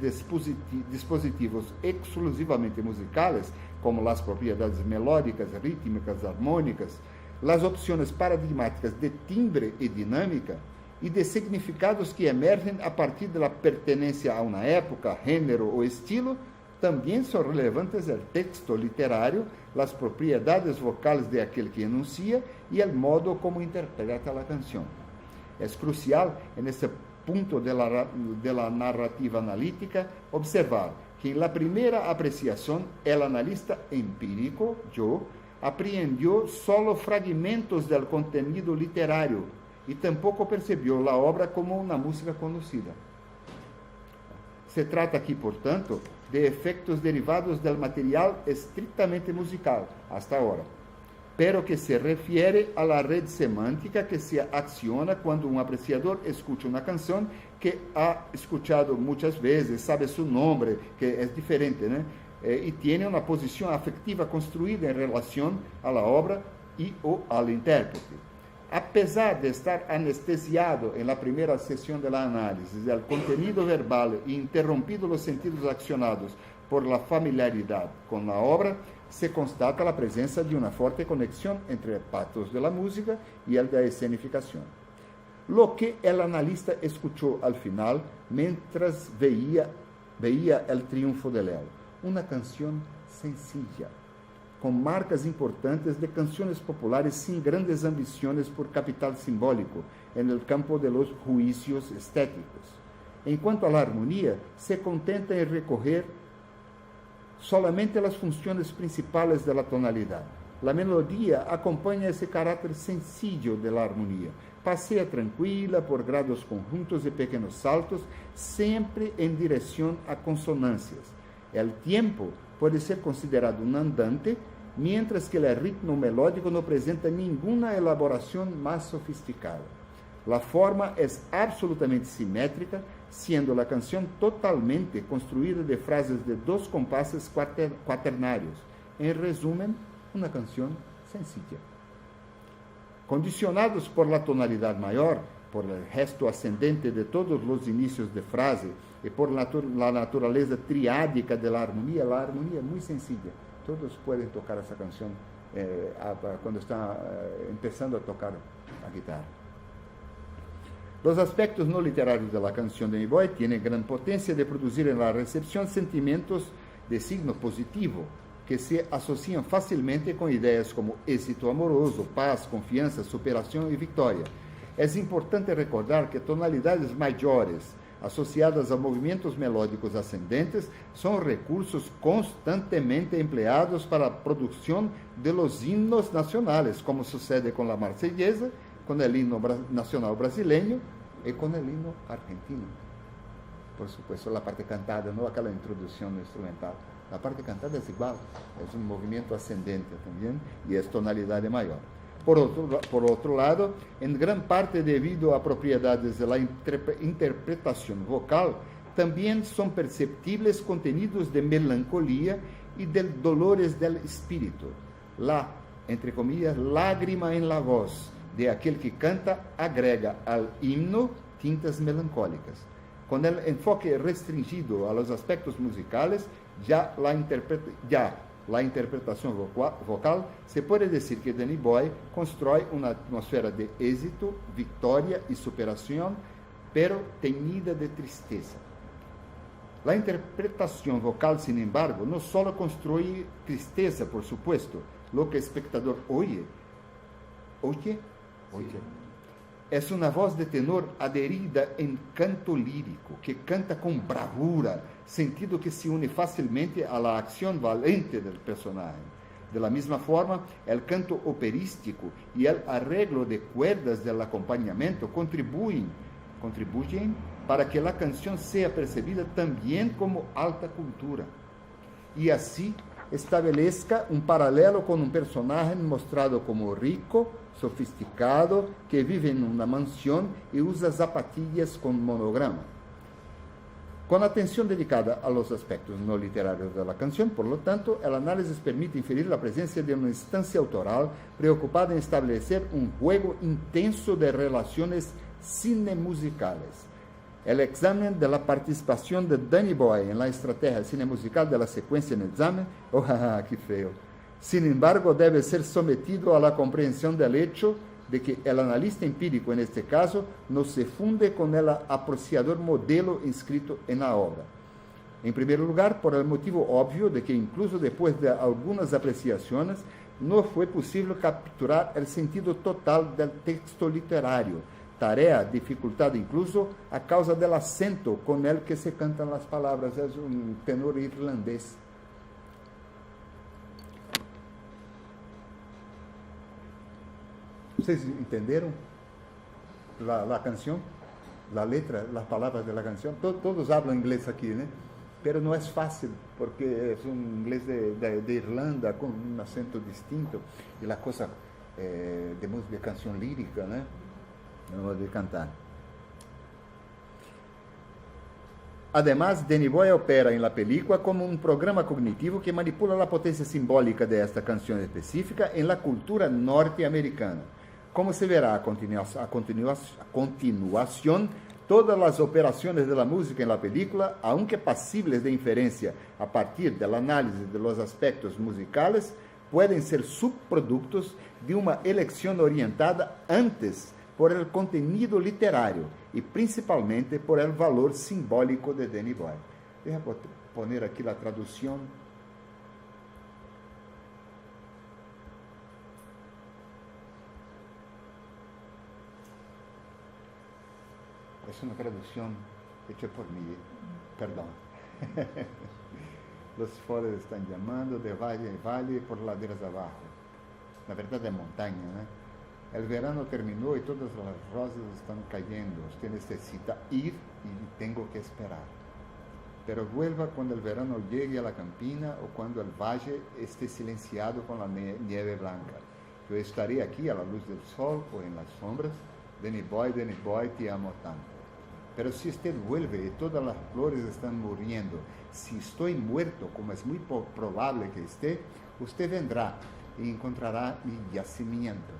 dispositivos exclusivamente musicales, como las propiedades melódicas, rítmicas, armónicas, las opciones paradigmáticas de timbre y dinámica, y de significados que emergen a partir de la pertenencia a una época, género o estilo, también son relevantes el texto literario, las propiedades vocales de aquel que enuncia y el modo como interpreta la canción. Es crucial en este punto de la narrativa analítica observar que en la primera apreciación el analista empírico, yo, aprehendió solo fragmentos del contenido literario y tampoco percibió la obra como una música conocida. Se trata aquí, por tanto, de efectos derivados del material estrictamente musical, hasta ahora. pero que se refiere a la red semántica que se acciona cuando un apreciador escucha una canción que ha escuchado muchas veces, sabe su nombre, que es diferente, ¿no? Y tiene una posición afectiva construida en relación a la obra y o al intérprete. A pesar de estar anestesiado en la primera sesión de la análisis del contenido verbal e interrompido los sentidos accionados por la familiaridad con la obra, se constata la presencia de una fuerte conexión entre el pathos de la música y el de la escenificación. Lo que el analista escuchó al final mientras veía el triunfo de Leo. Una canción sencilla, con marcas importantes de canciones populares sin grandes ambiciones por capital simbólico en el campo de los juicios estéticos. En cuanto a la armonía, se contenta en recoger solamente las funciones principales de la tonalidad. La melodía acompaña ese carácter sencillo de la armonía. Pasea tranquila por grados conjuntos y pequeños saltos, siempre en dirección a consonancias. El tiempo puede ser considerado un andante, mientras que el ritmo melódico no presenta ninguna elaboración más sofisticada. La forma es absolutamente simétrica, siendo la canción totalmente construida de frases de 2 compases cuaternarios. En resumen, una canción sencilla. Condicionados por la tonalidad mayor, por el gesto ascendente de todos los inicios de frase y por la naturaleza triádica de la armonía es muy sencilla. Todos pueden tocar esa canción cuando están empezando a tocar la guitarra. Los aspectos no literarios de la canción de Danny Boy tienen gran potencia de producir en la recepción sentimientos de signo positivo que se asocian fácilmente con ideas como éxito amoroso, paz, confianza, superación y victoria. Es importante recordar que tonalidades mayores asociadas a movimientos melódicos ascendentes son recursos constantemente empleados para la producción de los himnos nacionales, como sucede con la Marsellesa, con el himno nacional brasileño y con el himno argentino. Por supuesto, la parte cantada, no aquella introducción instrumental. La parte cantada es igual, es un movimiento ascendente también y es tonalidad mayor. Por otro lado, en gran parte debido a propiedades de la interpretación vocal, también son perceptibles contenidos de melancolía y de dolores del espíritu. La, entre comillas, lágrima en la voz de aquel que canta agrega al himno tintas melancólicas. Con el enfoque restringido a los aspectos musicales, ya la interpretación vocal, se puede decir que Danny Boy construye una atmósfera de éxito, victoria y superación, pero teñida de tristeza. La interpretación vocal, sin embargo, no solo construye tristeza, por supuesto, lo que el espectador oye, es una voz de tenor adherida en canto lírico, que canta con bravura, sentido que se une fácilmente a la acción valente del personaje. De la misma forma, el canto operístico y el arreglo de cuerdas del acompañamiento contribuyen para que la canción sea percibida también como alta cultura. Y así estabelezca un paralelo con un personaje mostrado como rico, sofisticado, que vive en una mansión y usa zapatillas con monograma. Con atención dedicada a los aspectos no literarios de la canción, por lo tanto, el análisis permite inferir la presencia de una instancia autoral preocupada en establecer un juego intenso de relaciones cinemusicales. El examen de la participación de Danny Boy en la estrategia cinemusical de la secuencia en el examen, ¡qué feo! Sin embargo, debe ser sometido a la comprensión del hecho de que el analista empírico, en este caso, no se funde con el apreciador modelo inscrito en la obra. En primer lugar, por el motivo obvio de que incluso después de algunas apreciaciones, no fue posible capturar el sentido total del texto literario, tarea dificultada incluso a causa del acento con el que se cantan las palabras. Es un tenor irlandés. ¿Ustedes entendieron la canción? La letra, las palabras de la canción? Todos hablan inglés aquí, ¿no? pero no es fácil, porque es un inglés de Irlanda con un acento distinto, y la cosa de música, canción lírica, ¿no? No de cantar. Además, Danny Boy opera en la película como un programa cognitivo que manipula la potencia simbólica de esta canción específica en la cultura norteamericana. Como se verá a continuación, todas las operaciones de la música en la película, aunque pasibles de inferencia a partir del análisis de los aspectos musicales, pueden ser subproductos de una elección orientada antes por el contenido literario y principalmente por el valor simbólico de Danny Boy. Deja poner aquí la traducción. Es una traducción hecha por mí, perdón. Los foros están llamando de valle en valle por laderas abajo. La verdad de montaña, ¿no? El verano terminó y todas las rosas están cayendo. Usted necesita ir y tengo que esperar. Pero vuelva cuando el verano llegue a la campina o cuando el valle esté silenciado con la nieve blanca. Yo estaré aquí a la luz del sol o en las sombras. Danny Boy, te amo tanto. Pero si usted vuelve y todas las flores están muriendo, si estoy muerto, como es muy probable que esté, usted vendrá y encontrará mi yacimiento.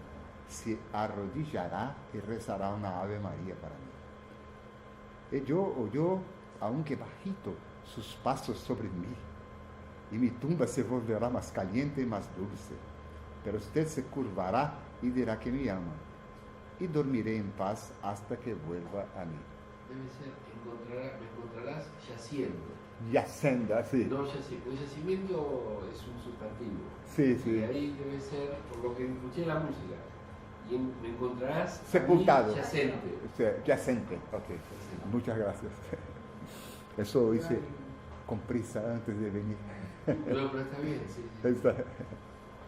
Se arrodillará y rezará una Ave María para mí. Y yo oyó, aunque bajito, sus pasos sobre mí, y mi tumba se volverá más caliente y más dulce. Pero usted se curvará y dirá que me ama, y dormiré en paz hasta que vuelva a mí. Debe ser, me encontrarás yaciendo. Yacenda, sí. No yacimiento. El yacimiento es un sustantivo. Sí, sí. Y ahí debe ser, por lo que escuché en la música, y me encontrarás sepultado. Yacente. Sí, yacente, ok. Sí. Muchas gracias. Eso hice con prisa antes de venir. No, pero está bien, sí. Está.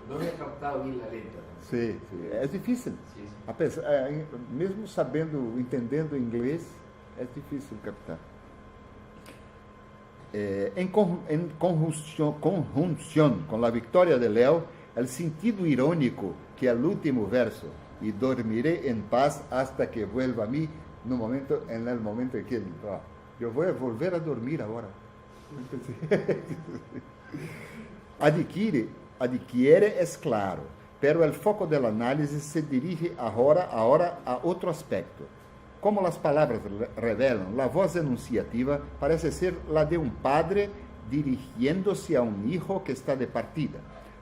No había captado bien la letra. Sí, sí. Es difícil. Sí, sí. A pesar, mesmo entendiendo inglés, es difícil captar. En conjunción con la victoria de Leo, el sentido irónico que el último verso, y dormiré en paz hasta que vuelva a mí, en el momento en que yo voy a volver a dormir ahora. Adquiere es claro, pero el foco del análisis se dirige ahora a otro aspecto. Como las palabras revelan, la voz enunciativa parece ser la de un padre dirigiéndose a un hijo que está de partida.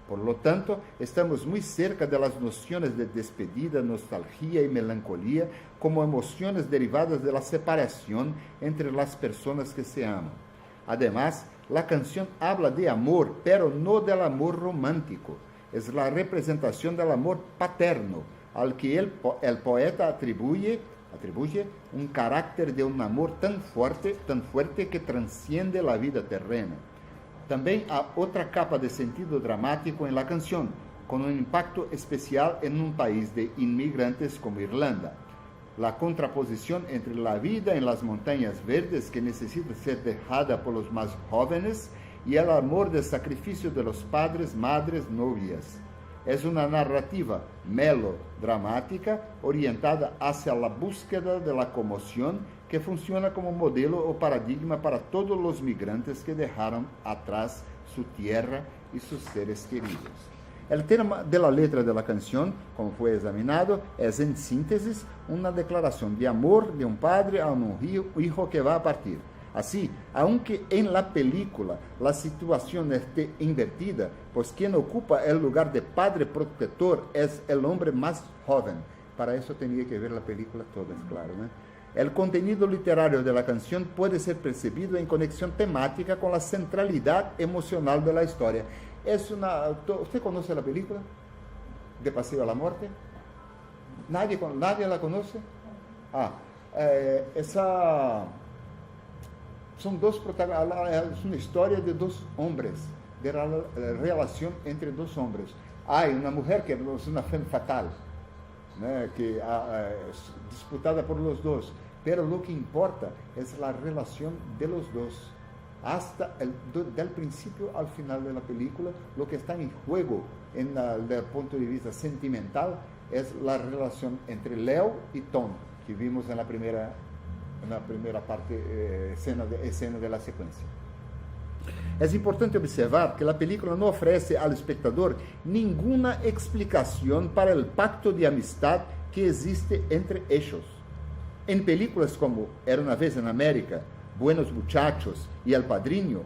Por lo tanto, estamos muy cerca de las nociones de despedida, nostalgia y melancolía como emociones derivadas de la separación entre las personas que se aman. Además, la canción habla de amor, pero no del amor romántico. Es la representación del amor paterno, al que el poeta atribuye un carácter de un amor tan fuerte que trasciende la vida terrena. También hay otra capa de sentido dramático en la canción, con un impacto especial en un país de inmigrantes como Irlanda. La contraposición entre la vida en las montañas verdes que necesita ser dejada por los más jóvenes y el amor del sacrificio de los padres, madres, novias. Es una narrativa melodramática orientada hacia la búsqueda de la conmoción que funciona como modelo o paradigma para todos los migrantes que dejaron atrás su tierra y sus seres queridos. El tema de la letra de la canción, como fue examinado, es en síntesis una declaración de amor de un padre a un hijo que va a partir. Así, aunque en la película la situación esté invertida, pues quien ocupa el lugar de padre protector es el hombre más joven. Para eso tenía que ver la película toda, es claro, ¿no? El contenido literario de la canción puede ser percibido en conexión temática con la centralidad emocional de la historia. ¿Usted conoce la película de Paseo a la Muerte? ¿Nadie la conoce? Son dos protagonistas, es una historia de dos hombres, de la relación entre dos hombres. Hay una mujer que es una femme fatale, ¿no? Que es disputada por los dos, pero lo que importa es la relación de los dos. hasta del principio al final de la película. Lo que está en juego desde el punto de vista sentimental es la relación entre Leo y Tom, que vimos en la primera parte, escena de la secuencia. Es importante observar que la película no ofrece al espectador ninguna explicación para el pacto de amistad que existe entre ellos. En películas como Era una vez en América, Buenos Muchachos y El Padrino,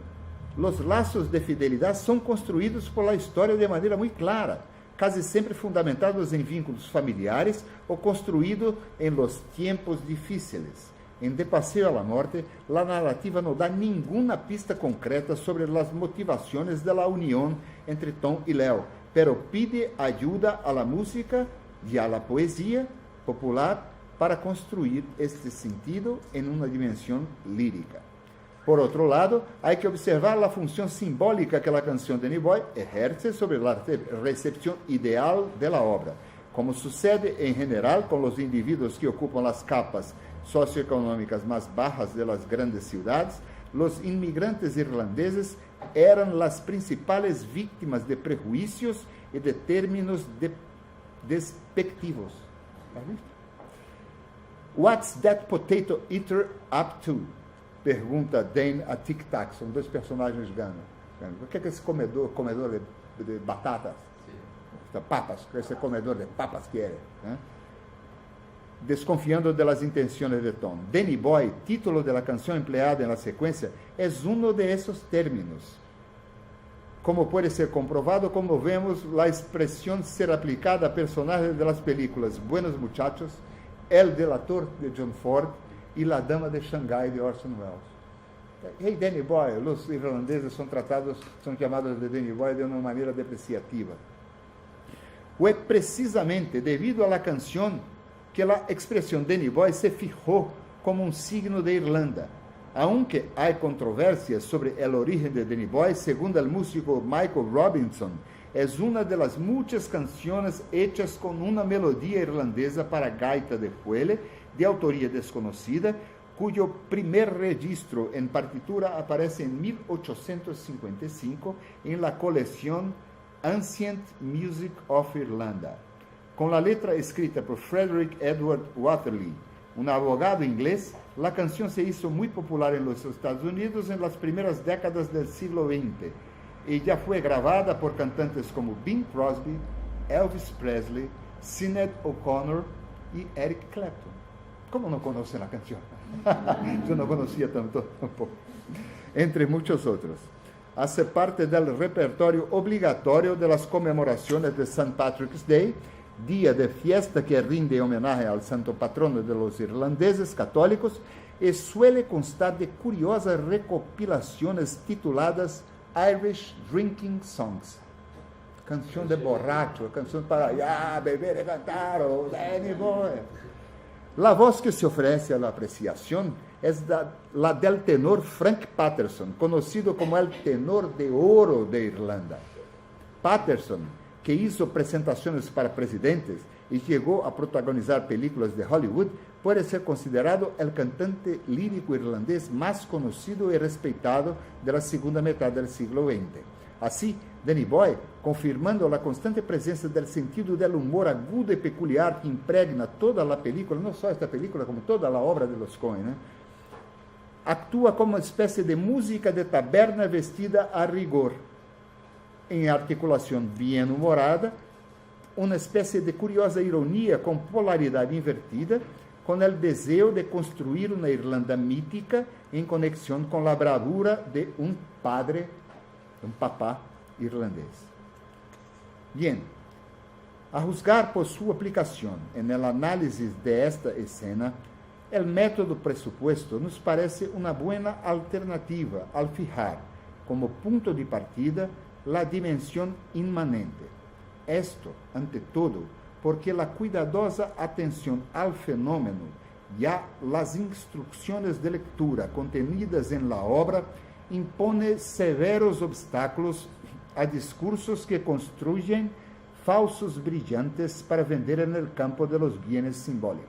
los lazos de fidelidad son construidos por la historia de manera muy clara, casi siempre fundamentados en vínculos familiares o construidos en los tiempos difíciles. En De Paseo a la Muerte, la narrativa no da ninguna pista concreta sobre las motivaciones de la unión entre Tom y Leo, pero pide ayuda a la música y a la poesía popular para construir este sentido en una dimensión lírica. Por otro lado, hay que observar la función simbólica que la canción Danny Boy ejerce sobre la recepción ideal de la obra. Como sucede en general con los individuos que ocupan las capas socioeconómicas más bajas de las grandes ciudades, los inmigrantes irlandeses eran las principales víctimas de prejuicios y de términos despectivos. ¿Has visto? What's that potato eater up to? Pergunta Dane a Tic Tac. São dois personagens ganos. O que é esse comedor de batatas? De papas. O que esse comedor de papas quiere? Desconfiando de las intenciones de Tom. Danny Boy, título de la canción empleada en la secuencia, es uno de esos términos. Como puede ser comprobado, como vemos la expresión ser aplicada a personajes de las películas Buenos Muchachos, El Delator de John Ford y La Dama de Shanghái de Orson Welles. Hey, Danny Boy, los irlandeses son llamados de Danny Boy de una manera depreciativa. Fue precisamente debido a la canción que la expresión Danny Boy se fijó como un signo de Irlanda. Aunque hay controversias sobre el origen de Danny Boy, según el músico Michael Robinson, es una de las muchas canciones hechas con una melodía irlandesa para gaita de fuelle, de autoría desconocida, cuyo primer registro en partitura aparece en 1855 en la colección Ancient Music of Irlanda. Con la letra escrita por Frederick Edward Waterley, un abogado inglés, la canción se hizo muy popular en los Estados Unidos en las primeras décadas del siglo XX y ya fue grabada por cantantes como Bing Crosby, Elvis Presley, Sinéad O'Connor y Eric Clapton. ¿Cómo no conocen la canción? Yo no conocía tampoco. Entre muchos otros. Hace parte del repertorio obligatorio de las conmemoraciones de St. Patrick's Day, día de fiesta que rinde homenaje al santo patrono de los irlandeses católicos, y suele constar de curiosas recopilaciones tituladas Irish Drinking Songs. Canción de borracho, canción para beber y cantar, Danny Boy. La voz que se ofrece a la apreciación es la del tenor Frank Patterson, conocido como el tenor de oro de Irlanda. Patterson, que hizo presentaciones para presidentes y llegó a protagonizar películas de Hollywood, puede ser considerado el cantante lírico irlandés más conocido y respetado de la segunda mitad del siglo XX. Así, Danny Boy, confirmando la constante presencia del sentido del humor agudo y peculiar que impregna toda la película, no solo esta película, como toda la obra de los Coen, actúa como una especie de música de taberna vestida a rigor, en articulación bien humorada, una especie de curiosa ironía con polaridad invertida, con el deseo de construir una Irlanda mítica en conexión con la bravura de un padre, un papá irlandés. Bien, a juzgar por su aplicación en el análisis de esta escena, el método presupuesto nos parece una buena alternativa al fijar como punto de partida la dimensión inmanente. Esto, ante todo, porque la cuidadosa atención al fenómeno y a las instrucciones de lectura contenidas en la obra impone severos obstáculos a discursos que construyen falsos brillantes para vender en el campo de los bienes simbólicos.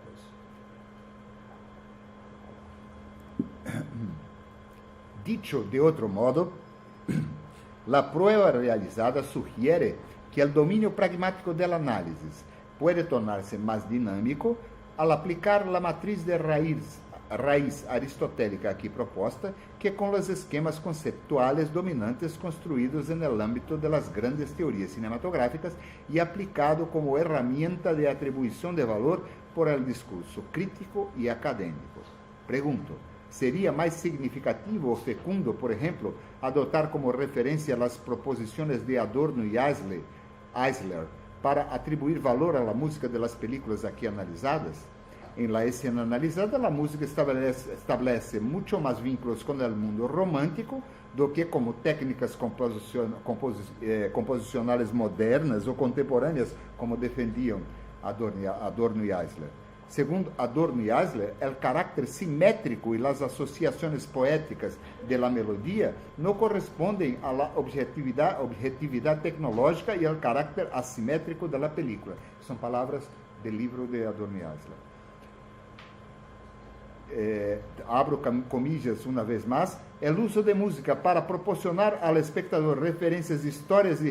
Dicho de otro modo, la prueba realizada sugiere que el dominio pragmático del análisis puede tornarse más dinámico al aplicar la matriz de raíz aristotélica aquí proposta que con los esquemas conceptuales dominantes construidos en el ámbito de las grandes teorías cinematográficas y aplicado como herramienta de atribución de valor por el discurso crítico y académico. Pregunto, ¿sería más significativo o fecundo, por ejemplo, adoptar como referencia las proposiciones de Adorno y Eisler para atribuir valor a la música de las películas aquí analizadas? En la escena analizada, la música establece mucho más vínculos con el mundo romántico do que como técnicas composicionales modernas o contemporáneas, como defendían Adorno y Eisler. Según Adorno y Eisler, el carácter simétrico y las asociaciones poéticas de la melodía no corresponden a la objetividad tecnológica y al carácter asimétrico de la película. Son palabras del libro de Adorno y Eisler. Abro comillas una vez más, el uso de música para proporcionar al espectador referencias históricas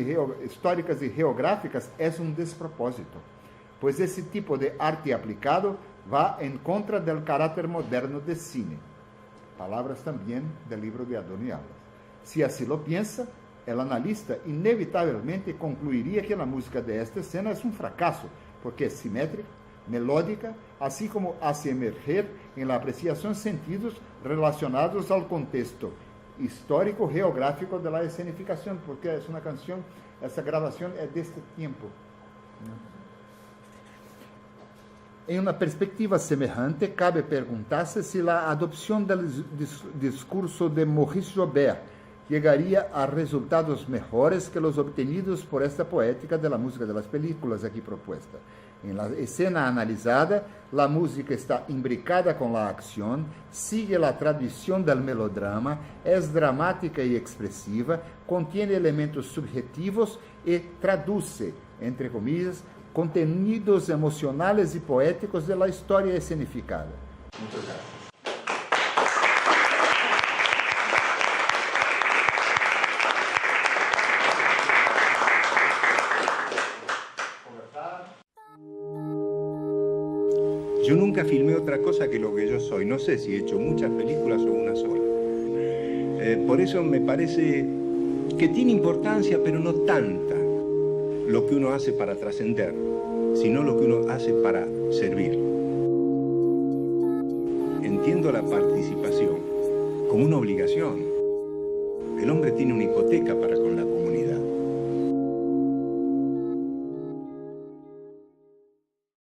y geográficas es un despropósito, pues ese tipo de arte aplicado va en contra del carácter moderno del cine. Palabras también del libro de Adorno y Eisler. Si así lo piensa, el analista inevitablemente concluiría que la música de esta escena es un fracaso, porque es simétrica, melódica, así como hace emerger en la apreciación sentidos relacionados al contexto histórico geográfico de la escenificación, porque es una canción, esa grabación es de este tiempo. En una perspectiva semejante, cabe preguntarse si la adopción del discurso de Maurice Joubert llegaría a resultados mejores que los obtenidos por esta poética de la música de las películas aquí propuesta. En la escena analizada, la música está imbricada con la acción, sigue la tradición del melodrama, es dramática y expresiva, contiene elementos subjetivos y traduce, entre comillas, contenidos emocionales y poéticos de la historia escenificada. Muchas gracias. Yo nunca filmé otra cosa que lo que yo soy. No sé si he hecho muchas películas o una sola. Por eso me parece que tiene importancia, pero no tanta, lo que uno hace para trascender, sino lo que uno hace para servir. Entiendo la participación como una obligación. El hombre tiene una hipoteca para con la comunidad.